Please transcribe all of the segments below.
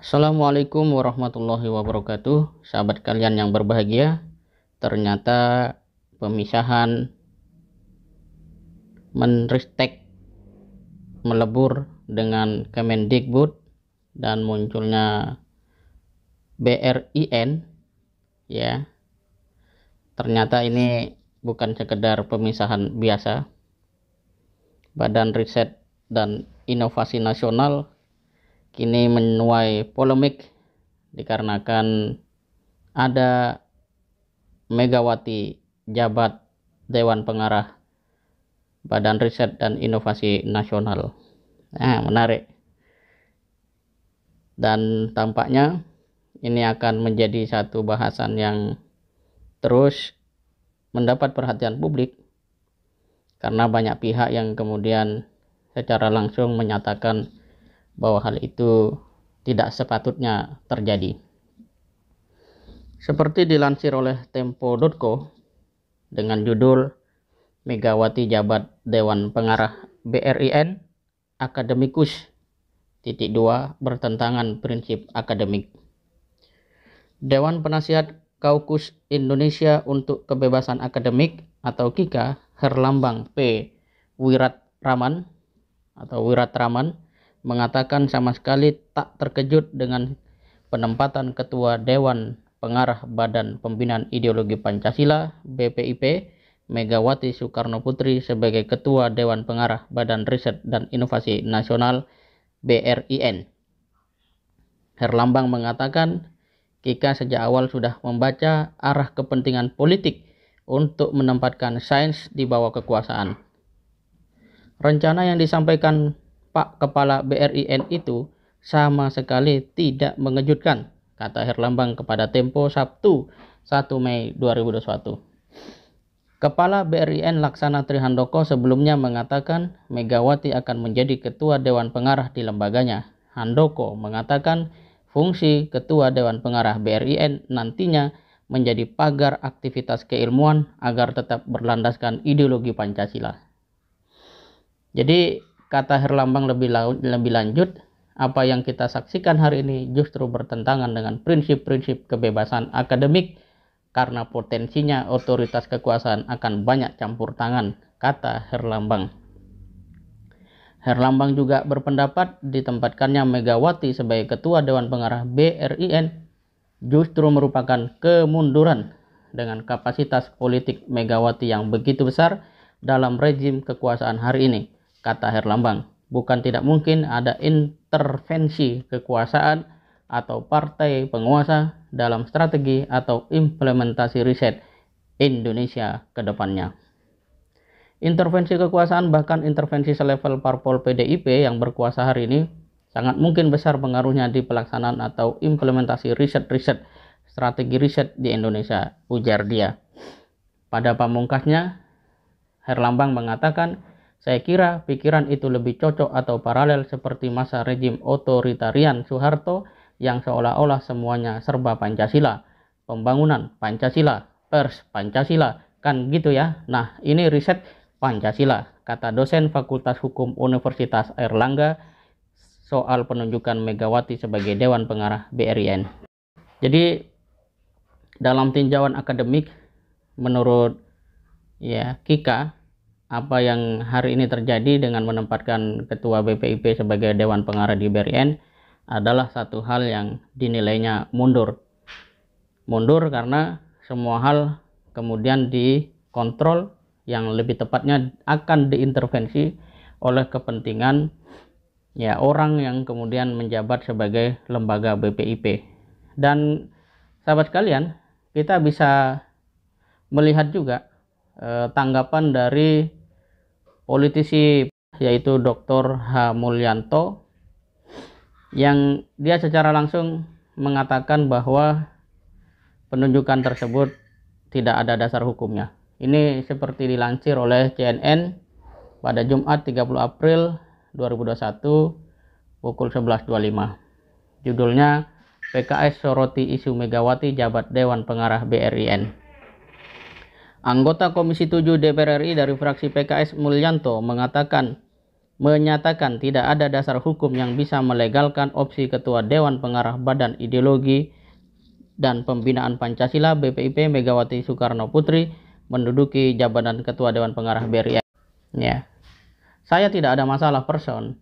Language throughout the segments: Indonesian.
Assalamualaikum warahmatullahi wabarakatuh. Sahabat kalian yang berbahagia, ternyata pemisahan Menristek melebur dengan Kemendikbud dan munculnya BRIN, ya. Ternyata ini bukan sekedar pemisahan biasa. Badan Riset dan Inovasi Nasional kini menuai polemik dikarenakan ada Megawati jabat Dewan Pengarah Badan Riset dan Inovasi Nasional. Menarik. Dan tampaknya ini akan menjadi satu bahasan yang terus mendapat perhatian publik karena banyak pihak yang kemudian secara langsung menyatakan bahwa hal itu tidak sepatutnya terjadi. Seperti dilansir oleh Tempo.co dengan judul Megawati jabat Dewan Pengarah BRIN, akademikus .2 bertentangan prinsip akademik. Dewan Penasihat Kaukus Indonesia untuk Kebebasan Akademik atau KIKA, Herlambang P. Wiratraman mengatakan sama sekali tak terkejut dengan penempatan Ketua Dewan Pengarah Badan Pembinaan Ideologi Pancasila BPIP Megawati Soekarno Putri sebagai Ketua Dewan Pengarah Badan Riset dan Inovasi Nasional BRIN. Herlambang mengatakan KIKA sejak awal sudah membaca arah kepentingan politik untuk menempatkan sains di bawah kekuasaan. Rencana yang disampaikan Pak Kepala BRIN itu sama sekali tidak mengejutkan, kata Herlambang kepada Tempo Sabtu 1 Mei 2021. Kepala BRIN Laksana Trihandoko sebelumnya mengatakan Megawati akan menjadi Ketua Dewan Pengarah di lembaganya. Handoko mengatakan fungsi Ketua Dewan Pengarah BRIN nantinya menjadi pagar aktivitas keilmuan agar tetap berlandaskan ideologi Pancasila. Jadi kata Herlambang lebih lanjut, apa yang kita saksikan hari ini justru bertentangan dengan prinsip-prinsip kebebasan akademik karena potensinya otoritas kekuasaan akan banyak campur tangan, kata Herlambang. Herlambang juga berpendapat ditempatkannya Megawati sebagai Ketua Dewan Pengarah BRIN justru merupakan kemunduran dengan kapasitas politik Megawati yang begitu besar dalam rezim kekuasaan hari ini, kata Herlambang. Bukan tidak mungkin ada intervensi kekuasaan atau partai penguasa dalam strategi atau implementasi riset Indonesia ke depannya. Intervensi kekuasaan bahkan intervensi selevel parpol PDIP yang berkuasa hari ini sangat mungkin besar pengaruhnya di pelaksanaan atau implementasi riset-riset strategi riset di Indonesia, ujar dia. Pada pamungkasnya, Herlambang mengatakan, saya kira pikiran itu lebih cocok atau paralel seperti masa rezim otoritarian Soeharto yang seolah-olah semuanya serba Pancasila, pembangunan Pancasila, pers Pancasila, kan gitu ya. Nah, ini riset Pancasila, kata dosen Fakultas Hukum Universitas Airlangga soal penunjukan Megawati sebagai Dewan Pengarah BRIN. Jadi dalam tinjauan akademik menurut KIKA, apa yang hari ini terjadi dengan menempatkan Ketua BPIP sebagai Dewan Pengarah di BRIN adalah satu hal yang dinilainya mundur. Mundur karena semua hal kemudian dikontrol, yang lebih tepatnya akan diintervensi oleh kepentingan orang yang kemudian menjabat sebagai lembaga BPIP. Dan sahabat sekalian, kita bisa melihat juga tanggapan dari politisi yaitu Dr. H. Mulyanto yang dia secara langsung mengatakan bahwa penunjukan tersebut tidak ada dasar hukumnya. Ini seperti dilansir oleh CNN pada Jumat 30 April 2021 pukul 11.25. Judulnya PKS soroti isu Megawati jabat Dewan Pengarah BRIN. Anggota Komisi 7 DPR RI dari fraksi PKS Mulyanto mengatakan menyatakan tidak ada dasar hukum yang bisa melegalkan opsi Ketua Dewan Pengarah Badan Ideologi dan Pembinaan Pancasila BPIP Megawati Soekarno Putri menduduki jabatan Ketua Dewan Pengarah BRI. Ya, saya tidak ada masalah person,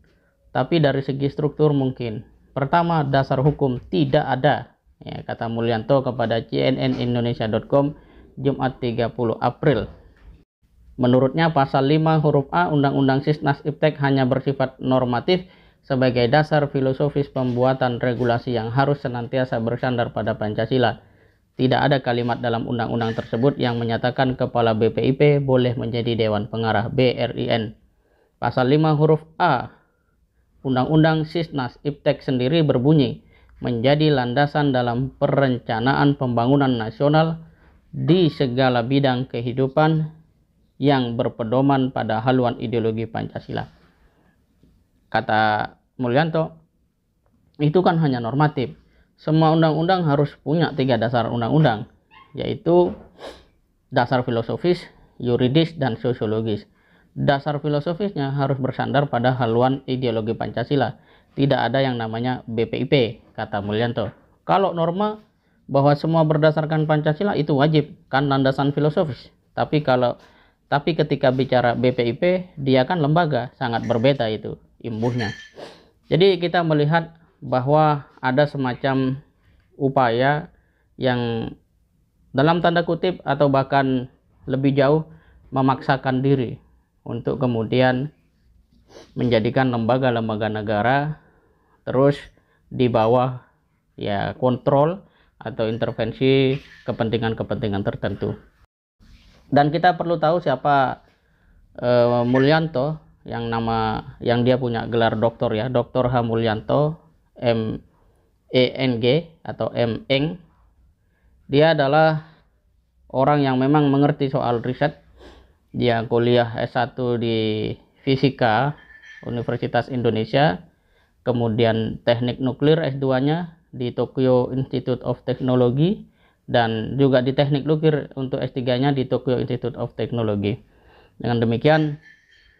tapi dari segi struktur mungkin. Pertama, dasar hukum tidak ada, ya, kata Mulyanto kepada cnnindonesia.com Jumat 30 April. Menurutnya pasal 5 huruf A Undang-Undang Sisnas Iptek hanya bersifat normatif sebagai dasar filosofis pembuatan regulasi yang harus senantiasa bersandar pada Pancasila. Tidak ada kalimat dalam undang-undang tersebut yang menyatakan kepala BPIP boleh menjadi Dewan Pengarah BRIN. Pasal 5 huruf A Undang-Undang Sisnas Iptek sendiri berbunyi menjadi landasan dalam perencanaan pembangunan nasional di segala bidang kehidupan yang berpedoman pada haluan ideologi Pancasila. Kata Mulyanto, itu kan hanya normatif. Semua undang-undang harus punya 3 dasar undang-undang, yaitu dasar filosofis, yuridis, dan sosiologis. Dasar filosofisnya harus bersandar pada haluan ideologi Pancasila. Tidak ada yang namanya BPIP, kata Mulyanto. Kalau norma bahwa semua berdasarkan Pancasila itu wajib, kan landasan filosofis. Tapi ketika bicara BPIP, dia kan lembaga, sangat berbeda itu imbuhnya. Jadi kita melihat bahwa ada semacam upaya yang dalam tanda kutip atau bahkan lebih jauh memaksakan diri untuk kemudian menjadikan lembaga-lembaga negara terus di bawah ya kontrol atau intervensi kepentingan-kepentingan tertentu. Dan kita perlu tahu siapa Mulyanto yang dia punya gelar doktor ya, Dr. H. Mulyanto MENG atau MEng. Dia adalah orang yang memang mengerti soal riset. Dia kuliah S1 di Fisika Universitas Indonesia, kemudian Teknik Nuklir S2-nya di Tokyo Institute of Technology, dan juga di Teknik Nuklir untuk S3-nya di Tokyo Institute of Technology. Dengan demikian,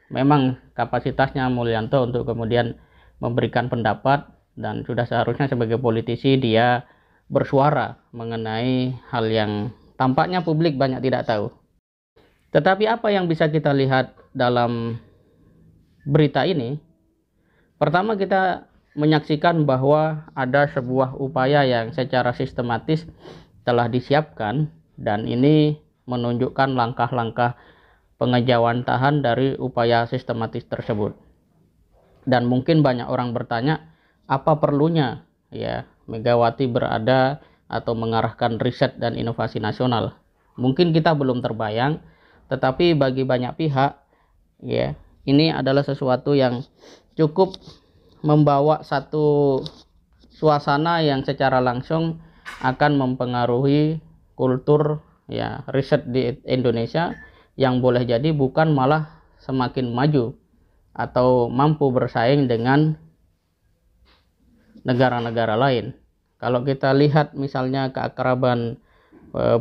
memang kapasitasnya Mulyanto untuk kemudian memberikan pendapat, dan sudah seharusnya sebagai politisi dia bersuara mengenai hal yang tampaknya publik banyak tidak tahu. Tetapi apa yang bisa kita lihat dalam berita ini? Pertama, kita menyaksikan bahwa ada sebuah upaya yang secara sistematis telah disiapkan, dan ini menunjukkan langkah-langkah pengejawantahan dari upaya sistematis tersebut. Dan mungkin banyak orang bertanya, apa perlunya ya Megawati berada atau mengarahkan riset dan inovasi nasional? Mungkin kita belum terbayang, tetapi bagi banyak pihak ya ini adalah sesuatu yang cukup membawa satu suasana yang secara langsung akan mempengaruhi kultur ya riset di Indonesia, yang boleh jadi bukan malah semakin maju atau mampu bersaing dengan negara-negara lain. Kalau kita lihat misalnya keakraban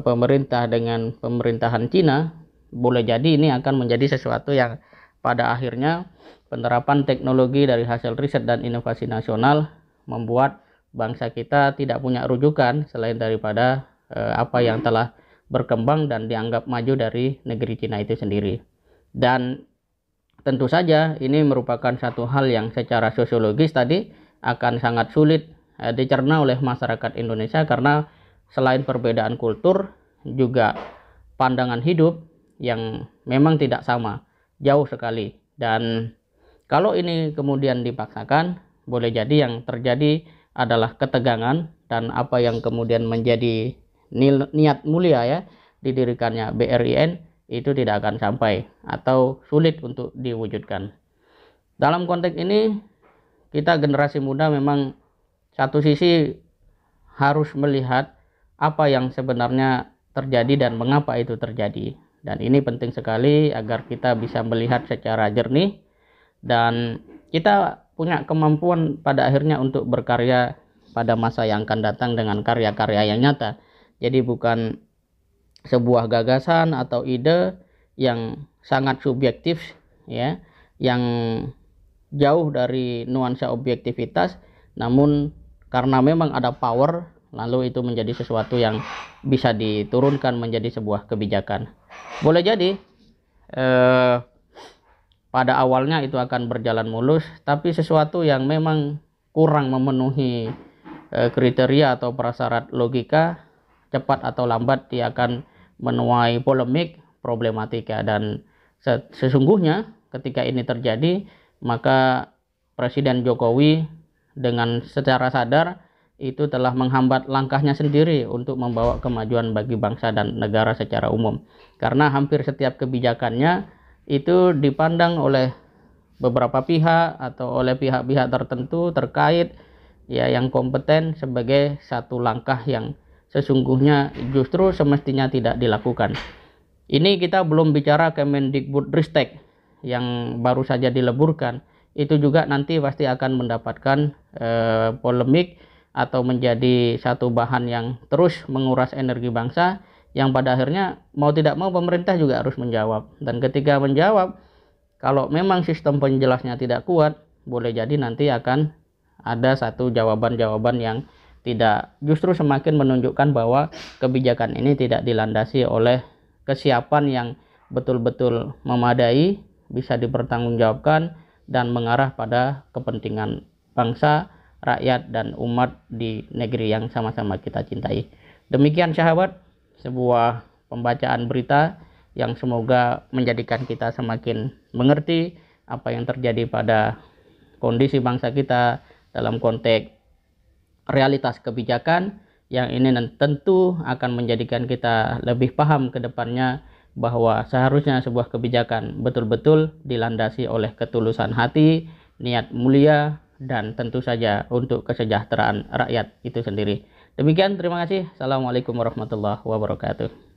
pemerintah dengan pemerintahan Cina, boleh jadi ini akan menjadi sesuatu yang pada akhirnya penerapan teknologi dari hasil riset dan inovasi nasional membuat bangsa kita tidak punya rujukan selain daripada apa yang telah berkembang dan dianggap maju dari negeri Cina itu sendiri. Dan tentu saja ini merupakan satu hal yang secara sosiologis tadi akan sangat sulit dicerna oleh masyarakat Indonesia, karena selain perbedaan kultur juga pandangan hidup yang memang tidak sama, jauh sekali. Dan kalau ini kemudian dipaksakan, boleh jadi yang terjadi adalah ketegangan, dan apa yang kemudian menjadi niat mulia ya didirikannya BRIN itu tidak akan sampai atau sulit untuk diwujudkan. Dalam konteks ini kita generasi muda memang satu sisi harus melihat apa yang sebenarnya terjadi dan mengapa itu terjadi, dan ini penting sekali agar kita bisa melihat secara jernih dan kita punya kemampuan pada akhirnya untuk berkarya pada masa yang akan datang dengan karya-karya yang nyata. Jadi bukan sebuah gagasan atau ide yang sangat subjektif ya, yang jauh dari nuansa objektivitas, namun karena memang ada power, lalu itu menjadi sesuatu yang bisa diturunkan menjadi sebuah kebijakan. Boleh jadi pada awalnya itu akan berjalan mulus, tapi sesuatu yang memang kurang memenuhi kriteria atau prasyarat logika, cepat atau lambat dia akan menuai polemik, problematika. Dan sesungguhnya ketika ini terjadi, maka Presiden Jokowi dengan secara sadar itu telah menghambat langkahnya sendiri untuk membawa kemajuan bagi bangsa dan negara secara umum. Karena hampir setiap kebijakannya itu dipandang oleh beberapa pihak atau oleh pihak-pihak tertentu terkait ya yang kompeten sebagai satu langkah yang sesungguhnya justru semestinya tidak dilakukan. Ini kita belum bicara Kemendikbudristek yang baru saja dileburkan. Itu juga nanti pasti akan mendapatkan polemik atau menjadi satu bahan yang terus menguras energi bangsa, yang pada akhirnya mau tidak mau pemerintah juga harus menjawab. Dan ketika menjawab, kalau memang sistem penjelasnya tidak kuat, boleh jadi nanti akan ada satu jawaban-jawaban yang tidak, justru semakin menunjukkan bahwa kebijakan ini tidak dilandasi oleh kesiapan yang betul-betul memadai, bisa dipertanggungjawabkan, dan mengarah pada kepentingan bangsa, rakyat, dan umat di negeri yang sama-sama kita cintai. Demikian sahabat, sebuah pembacaan berita yang semoga menjadikan kita semakin mengerti apa yang terjadi pada kondisi bangsa kita dalam konteks realitas kebijakan, yang ini tentu akan menjadikan kita lebih paham ke depannya bahwa seharusnya sebuah kebijakan betul-betul dilandasi oleh ketulusan hati, niat mulia, dan tentu saja untuk kesejahteraan rakyat itu sendiri. Demikian, terima kasih. Assalamualaikum warahmatullahi wabarakatuh.